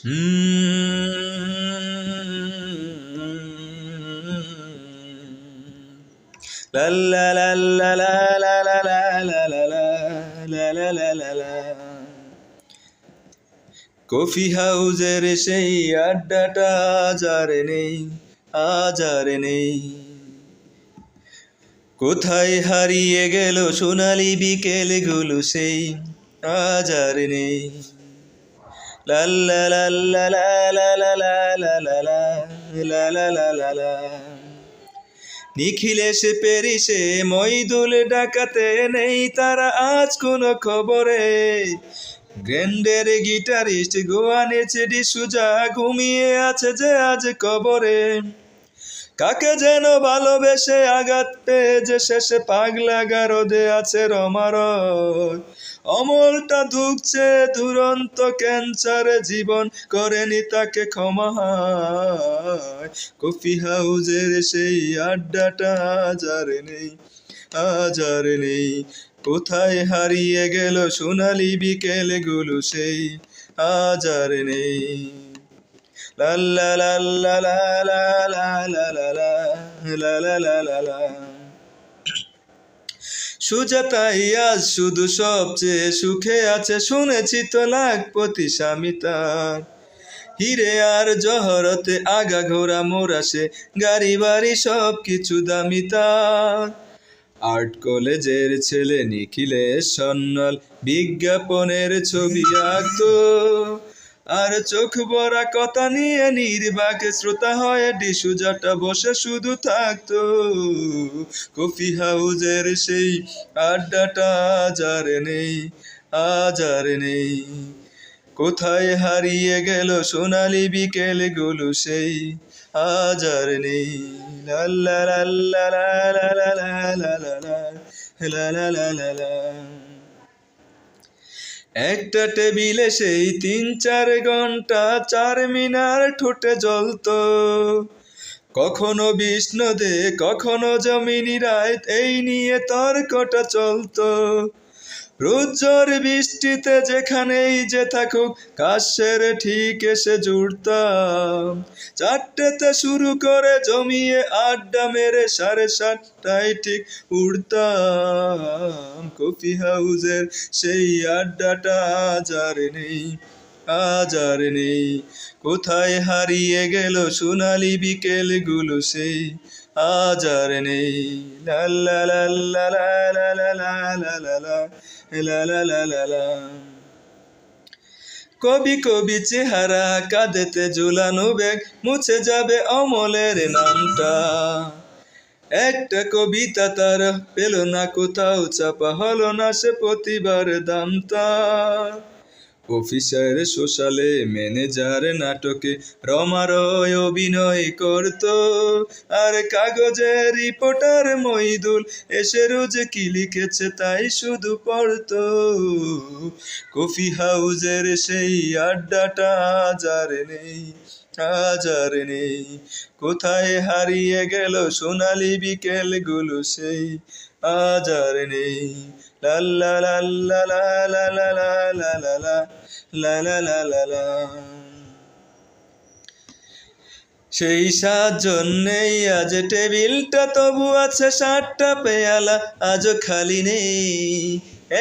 লা লা লা লা লা লা লা লা লা লা লা লা লা লা লা। কফি হাউজের সেই আড্ডাটা আজ আর নেই, আজ আর নেই। কোথায় হারিয়ে গেল সোনালি বিকেলগুলো সেই, আজ আর নেই। লা লা লা লা লা লা লা লা লা লা লা লা লা লা লা। নিখিলেশ পেরিসে মইদুল ডাকাতে নেই তারা আজ কোনো খবরে। গ্র্যান্ডের গিটারিস্ট গোয়ানের চেডি সুজা ঘুমিয়ে আছে যে আজ কবরে। কাকে যেন ভালোবেসে আঘাত পেয়ে যে শেষে পাগলা গারদে আছে রমারয়। অমলটা ধুকছে দুরন্ত ক্যান্সারে, জীবন করেনি তাকে ক্ষমা। কফি হাউজের সেই আড্ডাটা আজ আর নেই, আজ আর নেই। কোথায় হারিয়ে গেল সোনালি বিকেলগুলো সেই, আজ আর নেই। লা লা লা লা লা লা লা লা লা লা লা লা লা লা। সুজাতাই আজ শুধু সবচেয়ে সুখে আছে, শুনেছি তো লাখপতি স্বামী তার। হিরে আর জহরতে আগা ঘোরা মোরা সে, গাড়ি বাড়ি সব কিছু দামি তার। আর্ট কলেজের ছেলে নিখিলেশ সন্ন্যাল বিজ্ঞাপনের ছবি আঁকতো, আর চোখ ভরা কথা নিয়ে নির্বাক শ্রোতা হয়ে ডিসুজাটা বসে শুধু থাকতো। কফি হাউজের সেই আড্ডাটা আজ আর নেই, আজ আর নেই। কোথায় হারিয়ে গেল সোনালি বিকেলগুলো সেই, আজ আর নেই। লা লা লা লা লা লা লা লা লা লা লা লা লা লা। একটা টেবিলে সেই 3-4 ঘন্টা চারমিনার ঠোঁটে জ্বলতো। কখনো বিষ্ণুদে কখনো জমিনী রাত, এই নিয়ে তর্কটা চলতো। রোজ্জোর বৃষ্টিতে যেখানেই যে থাকুক কাশের ঠিক এসে জুড়তাম। 4টেতে শুরু করে জমিয়ে আড্ডা মেরে 7:30টায় ঠিক উঠতাম। কফি হাউজের সেই আড্ডাটা আজ আর নেই, আজ আর নেই। কোথায় হারিয়ে গেল সোনালি বিকেলগুলো সেই, আজ আর নেই। লা লা লা লা লা লা লা লা লা লা লা লা লা লা। কবি কবি চেহারা কাঁধেতে ঝুলানো ব্যাগ, মুছে যাবে অমলের নামটা। একটা কবিতা তার পেল না কোথাও চাপা, হলো না সে প্রতিবার দামটা। অফিসার সোশ্যালে ম্যানেজার নাটকে রমারয় অভিনয় করতো, আর কাগজে রিপোর্টার মইদুল এসে রোজ কি লিখেছে তাই শুধু পড়তো। কফি হাউজের সেই আড্ডাটা আজ আর নেই, আজ আর নেই। কোথায় হারিয়ে গেল সোনালি বিকেলগুলো সেই, আজ আর নেই। লা লা লা লা লা লা লা লা লা লা লা লা লা লা লা। সেই 7 জন নেই আজ টেবিলটা, তবু আছে 7টা পেয়ালা আজও খালি নেই।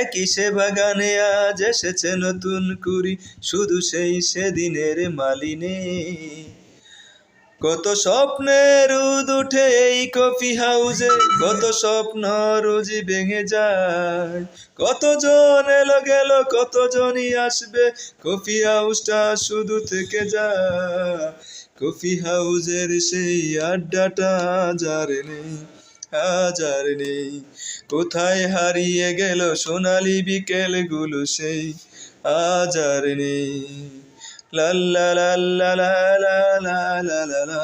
একই সে বাগানে আজ এসেছে নতুন কুড়ি, শুধু সেই সেদিনের মালিনে। কত স্বপ্নের রোদ উঠে এই কফি হাউজে, কত স্বপ্ন রোজই ভেঙে যায়। কতজন এলো গেল, কতজনই আসবে, কফি হাউসটা শুধু থেকে যায়। কফি হাউজের সেই আড্ডাটা আজ আর নেই, আজ আর নেই। কোথায় হারিয়ে গেল সোনালি বিকেলগুলো সেই, আজ আর নেই। লা লা লা লা লা লা লা লা লা।